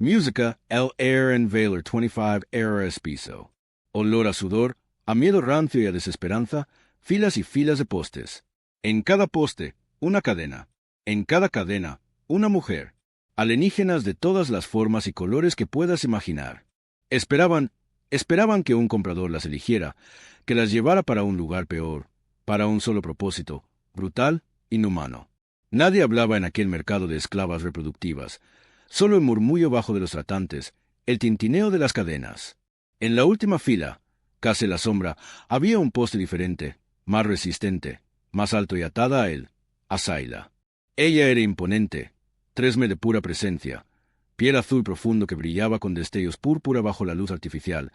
Música, el Air and Valor 25 RS piso. Olor a sudor, a miedo rancio y a desesperanza, filas y filas de postes. En cada poste, una cadena. En cada cadena, una mujer. Alienígenas de todas las formas y colores que puedas imaginar. Esperaban que un comprador las eligiera, que las llevara para un lugar peor, para un solo propósito, brutal, inhumano. Nadie hablaba en aquel mercado de esclavas reproductivas, solo el murmullo bajo de los tratantes, el tintineo de las cadenas. En la última fila, casi en la sombra, había un poste diferente, más resistente, más alto y atada a él, a Zayla. Ella era imponente, tresme de pura presencia, piel azul profundo que brillaba con destellos púrpura bajo la luz artificial,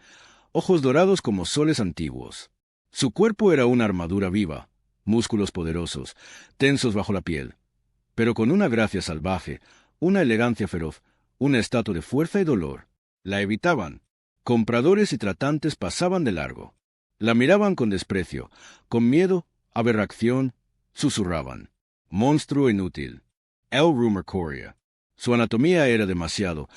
ojos dorados como soles antiguos. Su cuerpo era una armadura viva, músculos poderosos, tensos bajo la piel, pero con una gracia salvaje, una elegancia feroz, una estatua de fuerza y dolor. La evitaban. Compradores y tratantes pasaban de largo. La miraban con desprecio, con miedo, aberración, susurraban. Monstruo inútil. El Rumor Coria. Su anatomía era demasiado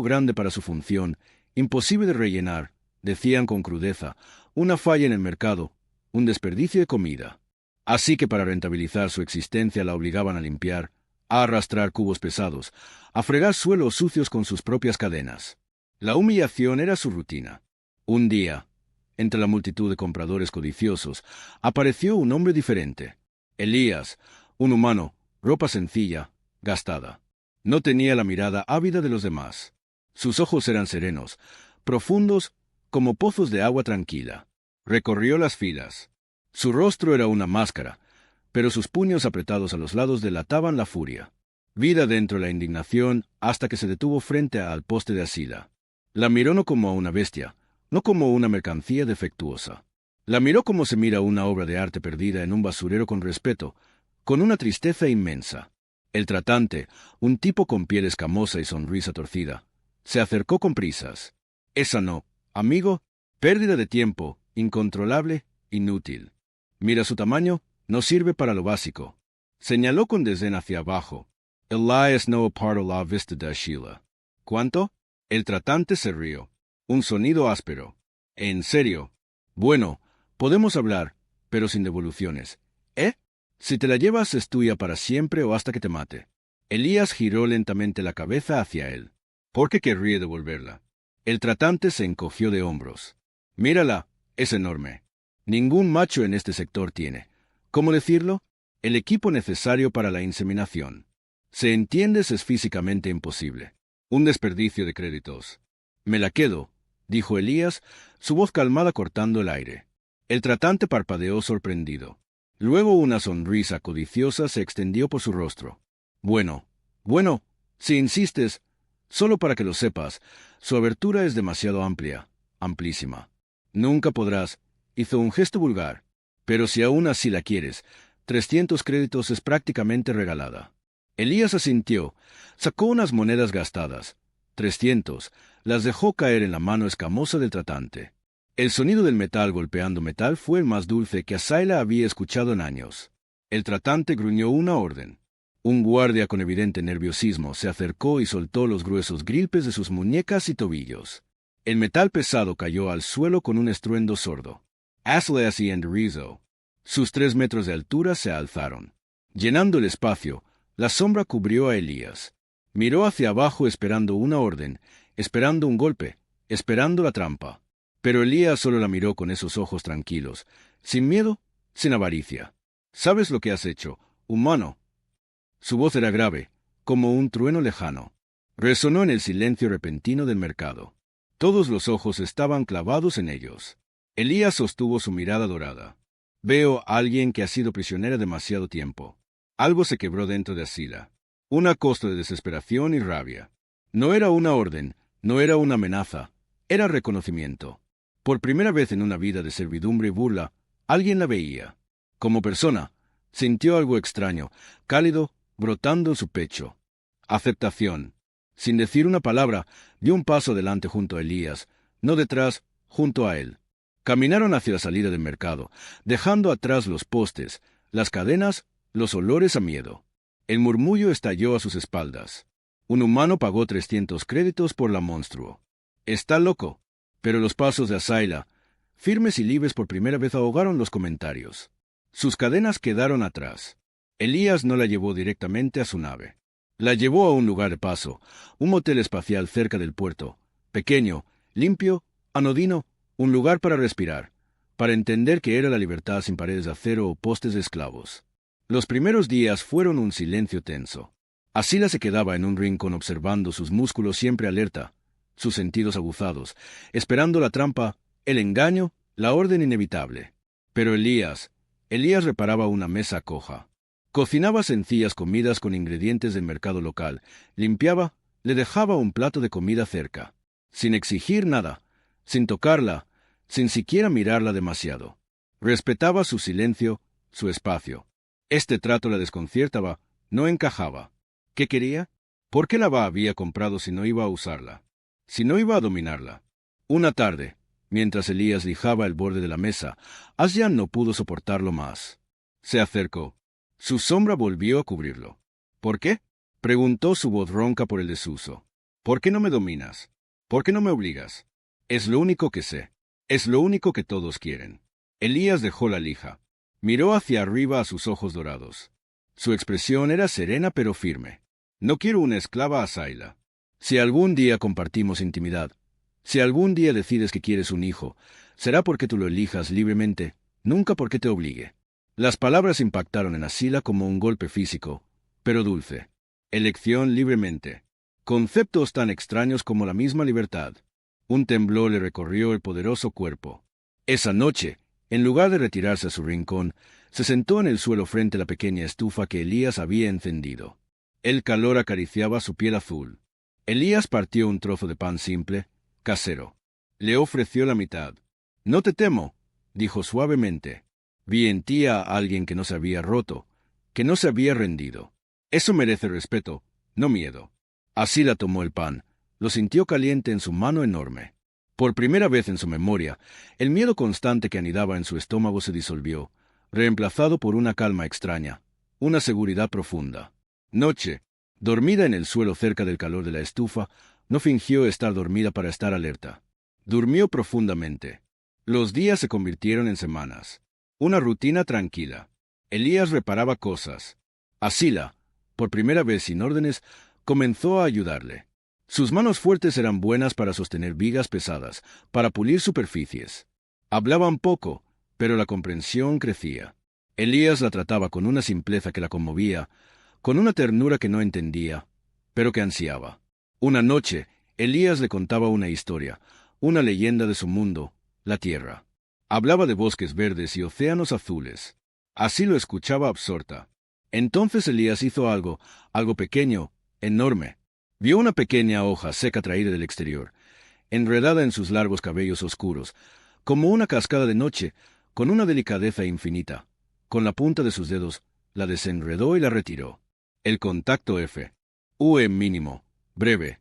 grande para su función, imposible de rellenar, decían con crudeza, una falla en el mercado, un desperdicio de comida. Así que para rentabilizar su existencia la obligaban a limpiar, a arrastrar cubos pesados, a fregar suelos sucios con sus propias cadenas. La humillación era su rutina. Un día, entre la multitud de compradores codiciosos, apareció un hombre diferente. Elías, un humano, ropa sencilla, gastada. No tenía la mirada ávida de los demás. Sus ojos eran serenos, profundos, como pozos de agua tranquila. Recorrió las filas. Su rostro era una máscara, pero sus puños apretados a los lados delataban la furia. Vida dentro la indignación hasta que se detuvo frente al poste de Asila. La miró no como a una bestia, no como una mercancía defectuosa. La miró como se mira una obra de arte perdida en un basurero con respeto, con una tristeza inmensa. El tratante, un tipo con piel escamosa y sonrisa torcida, se acercó con prisas. Esa no, amigo, pérdida de tiempo, incontrolable, inútil. Mira su tamaño, no sirve para lo básico. Señaló con desdén hacia abajo. Elias no apartó la vista de Sheila. ¿Cuánto? El tratante se rió. Un sonido áspero. ¿En serio? Bueno, podemos hablar, pero sin devoluciones. ¿Eh? Si te la llevas es tuya para siempre o hasta que te mate. Elías giró lentamente la cabeza hacia él. ¿Por qué querría devolverla? El tratante se encogió de hombros. Mírala, es enorme. Ningún macho en este sector tiene, ¿cómo decirlo? El equipo necesario para la inseminación. Se entiendes, es físicamente imposible. Un desperdicio de créditos. Me la quedo, dijo Elías, su voz calmada cortando el aire. El tratante parpadeó sorprendido. Luego una sonrisa codiciosa se extendió por su rostro. Bueno, si insistes, solo para que lo sepas, su abertura es demasiado amplia, amplísima. Nunca podrás, hizo un gesto vulgar, pero si aún así la quieres, 300 créditos es prácticamente regalada. Elías asintió, sacó unas monedas gastadas. 300, las dejó caer en la mano escamosa del tratante. El sonido del metal golpeando metal fue el más dulce que Asayla había escuchado en años. El tratante gruñó una orden. Un guardia con evidente nerviosismo se acercó y soltó los gruesos gripes de sus muñecas y tobillos. El metal pesado cayó al suelo con un estruendo sordo. Asleas y Endrizo. Sus 3 metros de altura se alzaron. Llenando el espacio, la sombra cubrió a Elías. Miró hacia abajo esperando una orden, esperando un golpe, esperando la trampa. Pero Elías solo la miró con esos ojos tranquilos, sin miedo, sin avaricia. ¿Sabes lo que has hecho, humano? Su voz era grave, como un trueno lejano. Resonó en el silencio repentino del mercado. Todos los ojos estaban clavados en ellos. Elías sostuvo su mirada dorada. Veo a alguien que ha sido prisionera demasiado tiempo. Algo se quebró dentro de Asila. Un acoso de desesperación y rabia. No era una orden, no era una amenaza, era reconocimiento. Por primera vez en una vida de servidumbre y burla, alguien la veía. Como persona, sintió algo extraño, cálido, brotando en su pecho. Aceptación. Sin decir una palabra, dio un paso adelante junto a Elías, no detrás, junto a él. Caminaron hacia la salida del mercado, dejando atrás los postes, las cadenas, los olores a miedo. El murmullo estalló a sus espaldas. Un humano pagó 300 créditos por la monstruo. Está loco. Pero los pasos de Asaila, firmes y libres por primera vez, ahogaron los comentarios. Sus cadenas quedaron atrás. Elías no la llevó directamente a su nave. La llevó a un lugar de paso, un motel espacial cerca del puerto, pequeño, limpio, anodino, un lugar para respirar, para entender que era la libertad sin paredes de acero o postes de esclavos. Los primeros días fueron un silencio tenso. Asila se quedaba en un rincón observando sus músculos siempre alerta, sus sentidos aguzados, esperando la trampa, el engaño, la orden inevitable. Pero Elías reparaba una mesa coja. Cocinaba sencillas comidas con ingredientes del mercado local, limpiaba, le dejaba un plato de comida cerca, sin exigir nada, sin tocarla, sin siquiera mirarla demasiado. Respetaba su silencio, su espacio. Este trato la desconcertaba, no encajaba. ¿Qué quería? ¿Por qué la había comprado si no iba a usarla? Si no iba a dominarla. Una tarde, mientras Elías lijaba el borde de la mesa, Aslan no pudo soportarlo más. Se acercó. Su sombra volvió a cubrirlo. ¿Por qué? Preguntó su voz ronca por el desuso. ¿Por qué no me dominas? ¿Por qué no me obligas? Es lo único que sé. Es lo único que todos quieren. Elías dejó la lija. Miró hacia arriba a sus ojos dorados. Su expresión era serena pero firme. No quiero una esclava Asaila. Si algún día compartimos intimidad, si algún día decides que quieres un hijo, será porque tú lo elijas libremente, nunca porque te obligue. Las palabras impactaron en Asila como un golpe físico, pero dulce. Elección libremente. Conceptos tan extraños como la misma libertad. Un temblor le recorrió el poderoso cuerpo. Esa noche, en lugar de retirarse a su rincón, se sentó en el suelo frente a la pequeña estufa que Elías había encendido. El calor acariciaba su piel azul. Elías partió un trozo de pan simple, casero. Le ofreció la mitad. «No te temo», dijo suavemente. «Vi en ti a alguien que no se había roto, que no se había rendido. Eso merece respeto, no miedo». Asila tomó el pan, lo sintió caliente en su mano enorme. Por primera vez en su memoria, el miedo constante que anidaba en su estómago se disolvió, reemplazado por una calma extraña, una seguridad profunda. Noche, dormida en el suelo cerca del calor de la estufa, no fingió estar dormida para estar alerta. Durmió profundamente. Los días se convirtieron en semanas. Una rutina tranquila. Elías reparaba cosas. Asila, por primera vez sin órdenes, comenzó a ayudarle. Sus manos fuertes eran buenas para sostener vigas pesadas, para pulir superficies. Hablaban poco, pero la comprensión crecía. Elías la trataba con una simpleza que la conmovía, con una ternura que no entendía, pero que ansiaba. Una noche, Elías le contaba una historia, una leyenda de su mundo, la tierra. Hablaba de bosques verdes y océanos azules. Así lo escuchaba absorta. Entonces Elías hizo algo pequeño, enorme. Vio una pequeña hoja seca traída del exterior, enredada en sus largos cabellos oscuros, como una cascada de noche, con una delicadeza infinita. Con la punta de sus dedos, la desenredó y la retiró. El contacto UE mínimo, breve.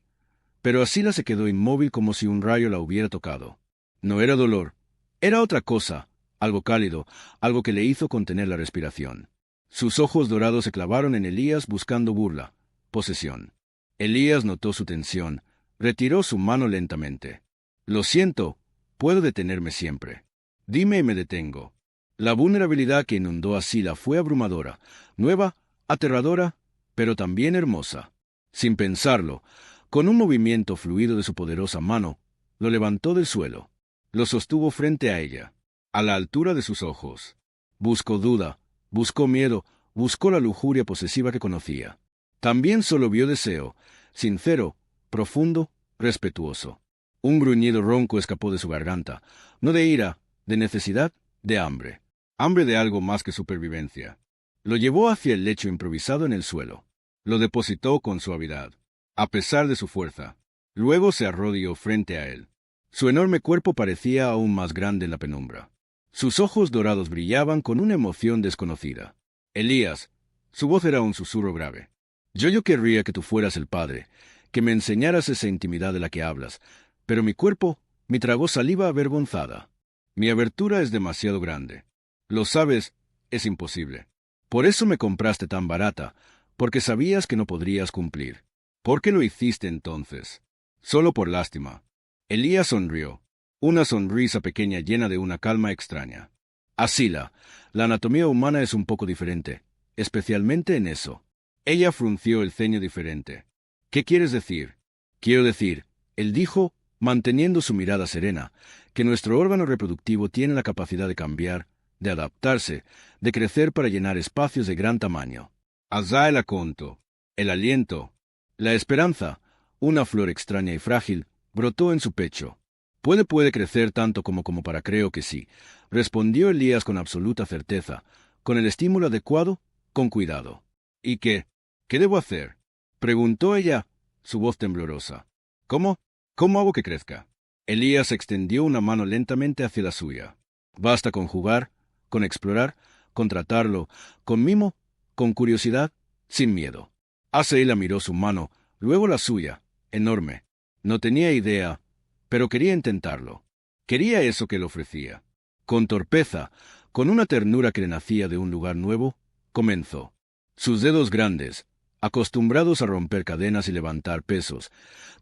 Pero Asila se quedó inmóvil como si un rayo la hubiera tocado. No era dolor, era otra cosa, algo cálido, algo que le hizo contener la respiración. Sus ojos dorados se clavaron en Elías buscando burla, posesión. Elías notó su tensión, retiró su mano lentamente. «Lo siento, puedo detenerme siempre. Dime y me detengo». La vulnerabilidad que inundó a Asila fue abrumadora, nueva, aterradora, pero también hermosa. Sin pensarlo, con un movimiento fluido de su poderosa mano, lo levantó del suelo. Lo sostuvo frente a ella, a la altura de sus ojos. Buscó duda, buscó miedo, buscó la lujuria posesiva que conocía. También solo vio deseo, sincero, profundo, respetuoso. Un gruñido ronco escapó de su garganta, no de ira, de necesidad, de hambre. Hambre de algo más que supervivencia. Lo llevó hacia el lecho improvisado en el suelo. Lo depositó con suavidad, a pesar de su fuerza. Luego se arrodilló frente a él. Su enorme cuerpo parecía aún más grande en la penumbra. Sus ojos dorados brillaban con una emoción desconocida. «Elías», su voz era un susurro grave. Yo querría que tú fueras el padre, que me enseñaras esa intimidad de la que hablas, pero mi cuerpo me tragó saliva avergonzada. Mi abertura es demasiado grande. Lo sabes, es imposible. Por eso me compraste tan barata, porque sabías que no podrías cumplir. ¿Por qué lo hiciste entonces? Solo por lástima. Elías sonrió, una sonrisa pequeña llena de una calma extraña. Asila, la anatomía humana es un poco diferente, especialmente en eso. Ella frunció el ceño diferente. ¿Qué quieres decir? Quiero decir, él dijo, manteniendo su mirada serena, que nuestro órgano reproductivo tiene la capacidad de cambiar, de adaptarse, de crecer para llenar espacios de gran tamaño. Allá el aconto, el aliento, la esperanza, una flor extraña y frágil, brotó en su pecho. Puede crecer tanto como para creo que sí, respondió Elías con absoluta certeza, con el estímulo adecuado, con cuidado. ¿Y qué? ¿Qué debo hacer? Preguntó ella, su voz temblorosa. ¿Cómo? ¿Cómo hago que crezca? Elías extendió una mano lentamente hacia la suya. Basta con jugar, con explorar, con tratarlo, con mimo, con curiosidad, sin miedo. Asaíla miró su mano, luego la suya, enorme. No tenía idea, pero quería intentarlo. Quería eso que le ofrecía. Con torpeza, con una ternura que le nacía de un lugar nuevo, comenzó. Sus dedos grandes, acostumbrados a romper cadenas y levantar pesos,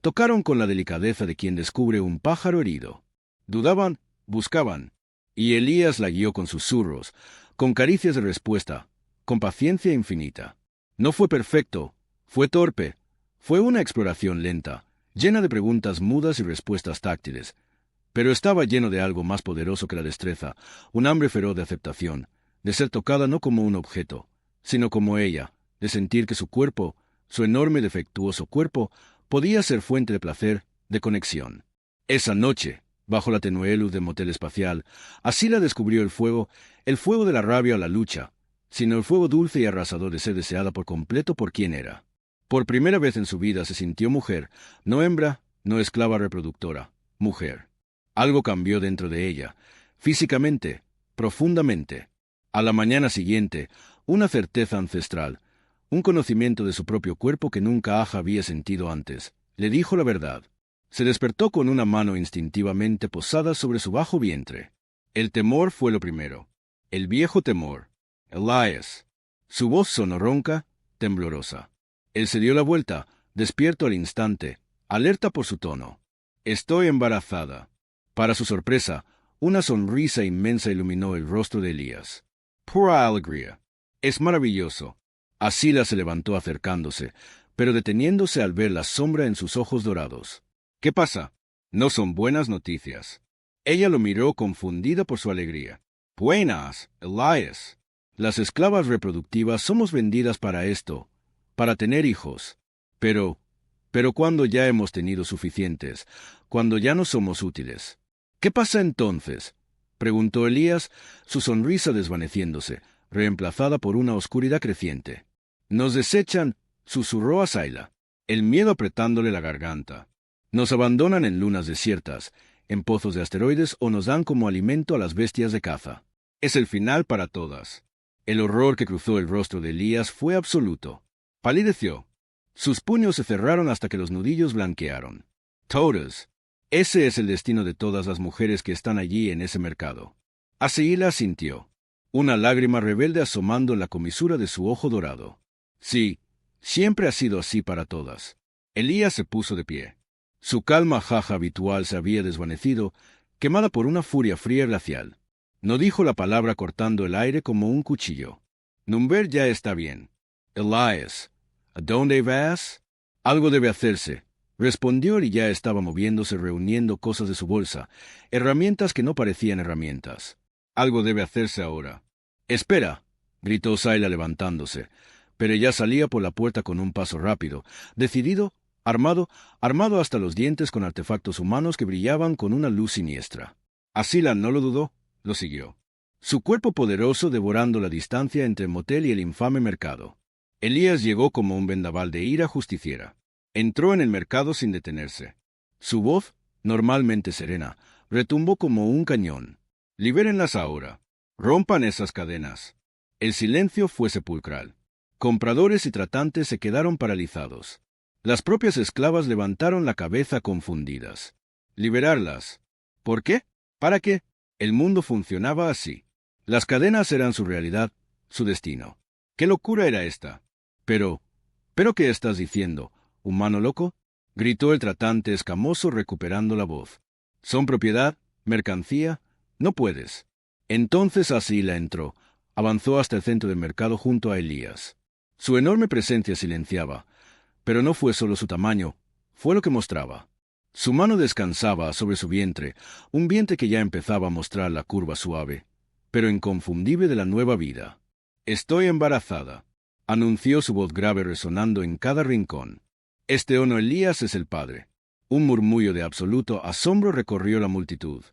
tocaron con la delicadeza de quien descubre un pájaro herido. Dudaban, buscaban, y Elías la guió con susurros, con caricias de respuesta, con paciencia infinita. No fue perfecto, fue torpe, fue una exploración lenta, llena de preguntas mudas y respuestas táctiles, pero estaba lleno de algo más poderoso que la destreza, un hambre feroz de aceptación, de ser tocada no como un objeto, sino como ella, de sentir que su cuerpo, su enorme defectuoso cuerpo, podía ser fuente de placer, de conexión. Esa noche, bajo la tenue luz del motel espacial, Asila descubrió el fuego de la rabia o la lucha, sino el fuego dulce y arrasador de ser deseada por completo por quien era. Por primera vez en su vida se sintió mujer, no hembra, no esclava reproductora, mujer. Algo cambió dentro de ella, físicamente, profundamente. A la mañana siguiente, una certeza ancestral, un conocimiento de su propio cuerpo que nunca había sentido antes, le dijo la verdad. Se despertó con una mano instintivamente posada sobre su bajo vientre. El temor fue lo primero. El viejo temor. Elías. Su voz sonó ronca, temblorosa. Él se dio la vuelta, despierto al instante, alerta por su tono. Estoy embarazada. Para su sorpresa, una sonrisa inmensa iluminó el rostro de Elías. Pura alegría. Es maravilloso. Asila se levantó acercándose, pero deteniéndose al ver la sombra en sus ojos dorados. ¿Qué pasa? No son buenas noticias. Ella lo miró confundida por su alegría. Buenas, Elías. Las esclavas reproductivas somos vendidas para esto, para tener hijos. Pero cuando ya hemos tenido suficientes, cuando ya no somos útiles. ¿Qué pasa entonces? Preguntó Elías, su sonrisa desvaneciéndose, reemplazada por una oscuridad creciente. Nos desechan, susurró Asila, el miedo apretándole la garganta. Nos abandonan en lunas desiertas, en pozos de asteroides o nos dan como alimento a las bestias de caza. Es el final para todas. El horror que cruzó el rostro de Elías fue absoluto. Palideció. Sus puños se cerraron hasta que los nudillos blanquearon. Todas. Ese es el destino de todas las mujeres que están allí en ese mercado. Asila sintió. Una lágrima rebelde asomando en la comisura de su ojo dorado. Sí, siempre ha sido así para todas. Elías se puso de pie. Su calma jaja habitual se había desvanecido, quemada por una furia fría y glacial. No dijo la palabra cortando el aire como un cuchillo. Number ya está bien. Elías, ¿a dónde vas? Algo debe hacerse. Respondió y ya estaba moviéndose reuniendo cosas de su bolsa, herramientas que no parecían herramientas. Algo debe hacerse ahora. Espera, gritó Asila levantándose, pero ya salía por la puerta con un paso rápido, decidido, armado hasta los dientes con artefactos humanos que brillaban con una luz siniestra. Asila no lo dudó, lo siguió. Su cuerpo poderoso devorando la distancia entre el motel y el infame mercado. Elías llegó como un vendaval de ira justiciera. Entró en el mercado sin detenerse. Su voz, normalmente serena, retumbó como un cañón. Libérenlas ahora. Rompan esas cadenas. El silencio fue sepulcral. Compradores y tratantes se quedaron paralizados. Las propias esclavas levantaron la cabeza confundidas. Liberarlas. ¿Por qué? ¿Para qué? El mundo funcionaba así. Las cadenas eran su realidad, su destino. ¿Qué locura era esta? Pero ¿qué estás diciendo? humano loco? Gritó el tratante escamoso recuperando la voz. ¿Son propiedad? ¿Mercancía? No puedes. Entonces Asila entró, avanzó hasta el centro del mercado junto a Elías. Su enorme presencia silenciaba, pero no fue solo su tamaño, fue lo que mostraba. Su mano descansaba sobre su vientre, un vientre que ya empezaba a mostrar la curva suave, pero inconfundible de la nueva vida. «Estoy embarazada», anunció su voz grave resonando en cada rincón. «Este o no Elías es el padre». Un murmullo de absoluto asombro recorrió la multitud.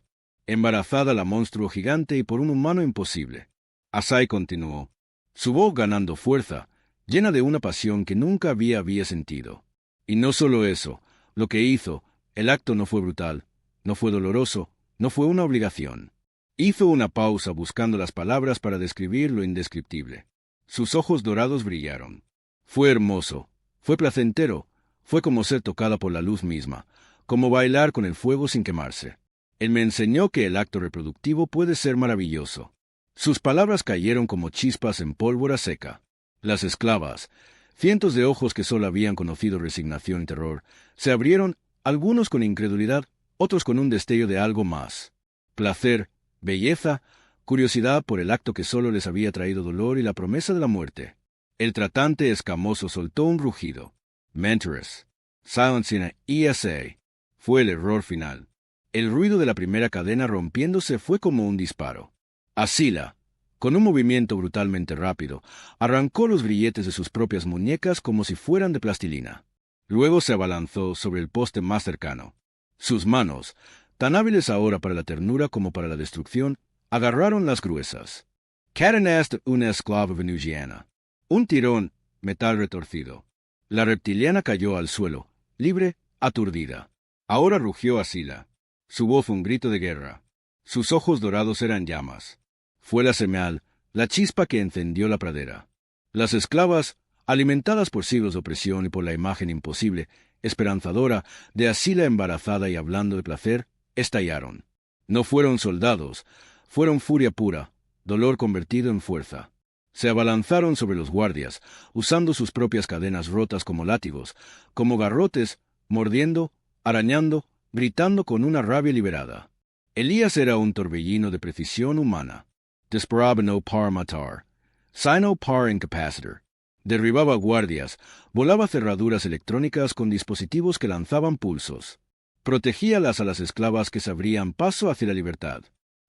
Embarazada la monstruo gigante y por un humano imposible. Asai continuó, su voz ganando fuerza, llena de una pasión que nunca había sentido. Y no solo eso, lo que hizo, el acto no fue brutal, no fue doloroso, no fue una obligación. Hizo una pausa buscando las palabras para describir lo indescriptible. Sus ojos dorados brillaron. Fue hermoso, fue placentero, fue como ser tocada por la luz misma, como bailar con el fuego sin quemarse. Él me enseñó que el acto reproductivo puede ser maravilloso. Sus palabras cayeron como chispas en pólvora seca. Las esclavas, cientos de ojos que solo habían conocido resignación y terror, se abrieron, algunos con incredulidad, otros con un destello de algo más. Placer, belleza, curiosidad por el acto que solo les había traído dolor y la promesa de la muerte. El tratante escamoso soltó un rugido. Mentoress, Silencing ESA. Fue el error final. El ruido de la primera cadena rompiéndose fue como un disparo. Asila, con un movimiento brutalmente rápido, arrancó los grilletes de sus propias muñecas como si fueran de plastilina. Luego se abalanzó sobre el poste más cercano. Sus manos, tan hábiles ahora para la ternura como para la destrucción, agarraron las gruesas. Cadenas de una esclava venusiana. Un tirón, metal retorcido. La reptiliana cayó al suelo, libre, aturdida. Ahora rugió Asila. Su voz un grito de guerra. Sus ojos dorados eran llamas. Fue la semeal, la chispa que encendió la pradera. Las esclavas, alimentadas por siglos de opresión y por la imagen imposible, esperanzadora, de Asila embarazada y hablando de placer, estallaron. No fueron soldados, fueron furia pura, dolor convertido en fuerza. Se abalanzaron sobre los guardias, usando sus propias cadenas rotas como látigos, como garrotes, mordiendo, arañando, gritando con una rabia liberada. Elías era un torbellino de precisión humana. Desparabano par matar. Sino par incapacitor. Derribaba guardias, volaba cerraduras electrónicas con dispositivos que lanzaban pulsos. Protegíalas a las esclavas que se abrían paso hacia la libertad.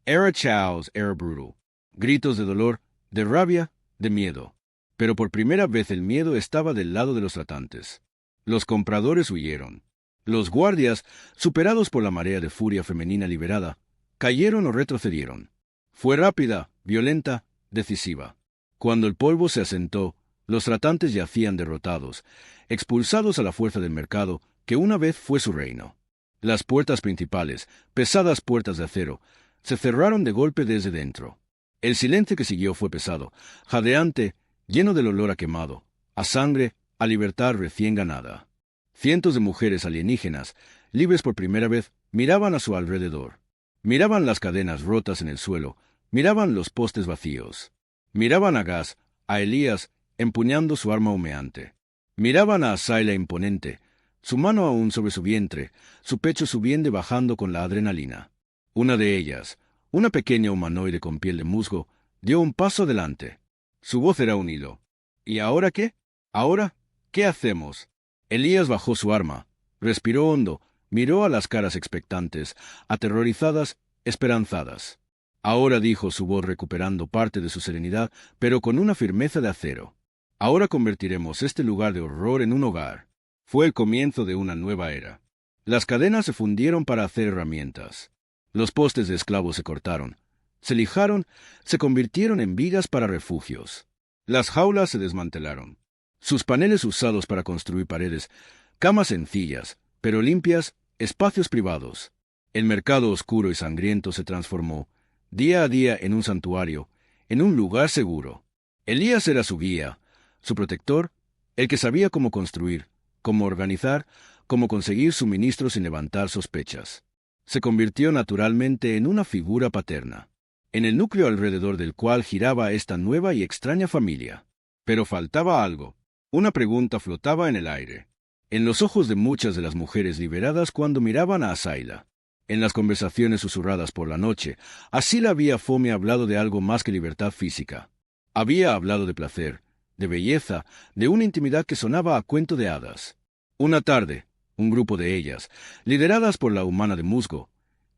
Era chaos, era brutal. Gritos de dolor, de rabia, de miedo. Pero por primera vez el miedo estaba del lado de los tratantes. Los compradores huyeron. Los guardias, superados por la marea de furia femenina liberada, cayeron o retrocedieron. Fue rápida, violenta, decisiva. Cuando el polvo se asentó, los tratantes yacían derrotados, expulsados a la fuerza del mercado que una vez fue su reino. Las puertas principales, pesadas puertas de acero, se cerraron de golpe desde dentro. El silencio que siguió fue pesado, jadeante, lleno del olor a quemado, a sangre, a libertad recién ganada. Cientos de mujeres alienígenas, libres por primera vez, miraban a su alrededor. Miraban las cadenas rotas en el suelo, miraban los postes vacíos. Miraban a Gas, a Elías, empuñando su arma humeante. Miraban a Asila imponente, su mano aún sobre su vientre, su pecho subiendo y bajando con la adrenalina. Una de ellas, una pequeña humanoide con piel de musgo, dio un paso adelante. Su voz era un hilo. ¿Y ahora qué? ¿Ahora? ¿Qué hacemos? Elías bajó su arma, respiró hondo, miró a las caras expectantes, aterrorizadas, esperanzadas. Ahora, dijo su voz recuperando parte de su serenidad, pero con una firmeza de acero. Ahora convertiremos este lugar de horror en un hogar. Fue el comienzo de una nueva era. Las cadenas se fundieron para hacer herramientas. Los postes de esclavos se cortaron, se lijaron, se convirtieron en vigas para refugios. Las jaulas se desmantelaron. Sus paneles usados para construir paredes, camas sencillas, pero limpias, espacios privados. El mercado oscuro y sangriento se transformó, día a día, en un santuario, en un lugar seguro. Elías era su guía, su protector, el que sabía cómo construir, cómo organizar, cómo conseguir suministros sin levantar sospechas. Se convirtió naturalmente en una figura paterna, en el núcleo alrededor del cual giraba esta nueva y extraña familia. Pero faltaba algo. Una pregunta flotaba en el aire. en los ojos de muchas de las mujeres liberadas cuando miraban a Asaila. En las conversaciones susurradas por la noche, Asila había hablado de algo más que libertad física. Había hablado de placer, de belleza, de una intimidad que sonaba a cuento de hadas. Una tarde, un grupo de ellas, lideradas por la humana de musgo,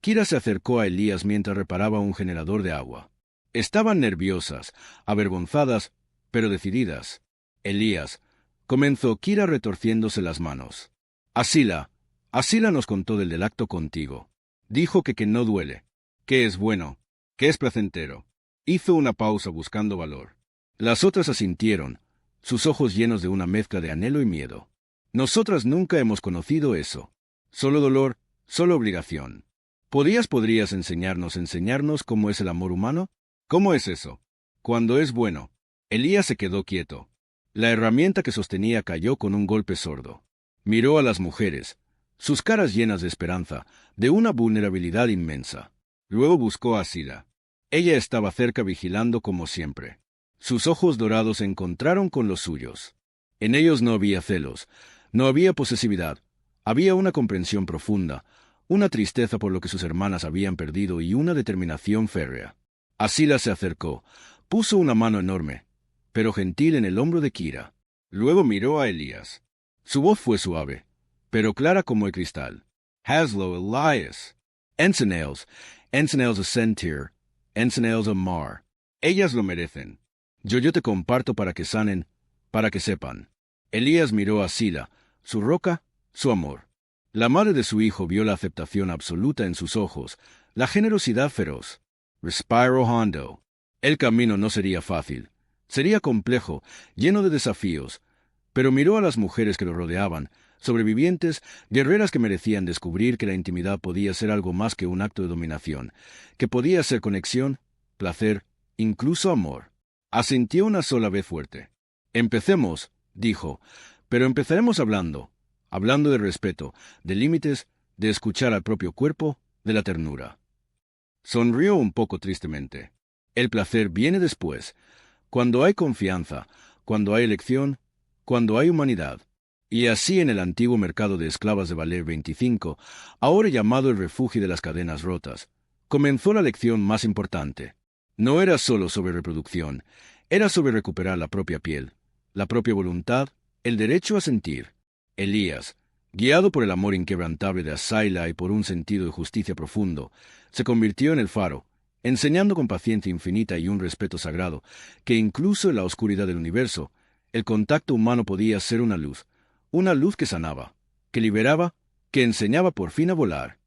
Kira se acercó a Elías mientras reparaba un generador de agua. Estaban nerviosas, avergonzadas, pero decididas. Elías, comenzó Kira retorciéndose las manos. Asila nos contó del acto contigo. Dijo que no duele, que es bueno, que es placentero. Hizo una pausa buscando valor. Las otras asintieron, sus ojos llenos de una mezcla de anhelo y miedo. Nosotras nunca hemos conocido eso. Solo dolor, solo obligación. ¿Podrías enseñarnos cómo es el amor humano? ¿Cómo es eso? Cuando es bueno. Elías se quedó quieto. La herramienta que sostenía cayó con un golpe sordo. Miró a las mujeres, sus caras llenas de esperanza, de una vulnerabilidad inmensa. Luego buscó a Sila. Ella estaba cerca vigilando como siempre. Sus ojos dorados se encontraron con los suyos. En ellos no había celos, no había posesividad, había una comprensión profunda, una tristeza por lo que sus hermanas habían perdido y una determinación férrea. Asila se acercó, puso una mano enorme, pero gentil en el hombro de Kira. Luego miró a Elías. Su voz fue suave, pero clara como el cristal. Haslo, Elias. Ensenails a sentir, ensenails a amar. Ellas lo merecen. Yo te comparto para que sanen, para que sepan. Elías miró a Sila, su roca, su amor. La madre de su hijo vio la aceptación absoluta en sus ojos, la generosidad feroz. Respiro hondo. El camino no sería fácil. Sería complejo, lleno de desafíos, pero miró a las mujeres que lo rodeaban, sobrevivientes, guerreras que merecían descubrir que la intimidad podía ser algo más que un acto de dominación, que podía ser conexión, placer, incluso amor. Asintió una sola vez fuerte. Empecemos, dijo, pero empezaremos hablando de respeto, de límites, de escuchar al propio cuerpo, de la ternura. Sonrió un poco tristemente. El placer viene después, cuando hay confianza, cuando hay elección, cuando hay humanidad. Y así en el antiguo mercado de esclavas de Valer 25, ahora llamado el refugio de las cadenas rotas, comenzó la lección más importante. No era solo sobre reproducción, era sobre recuperar la propia piel, la propia voluntad, el derecho a sentir. Elías, guiado por el amor inquebrantable de Asaila y por un sentido de justicia profundo, se convirtió en el faro, enseñando con paciencia infinita y un respeto sagrado, que incluso en la oscuridad del universo, el contacto humano podía ser una luz que sanaba, que liberaba, que enseñaba por fin a volar.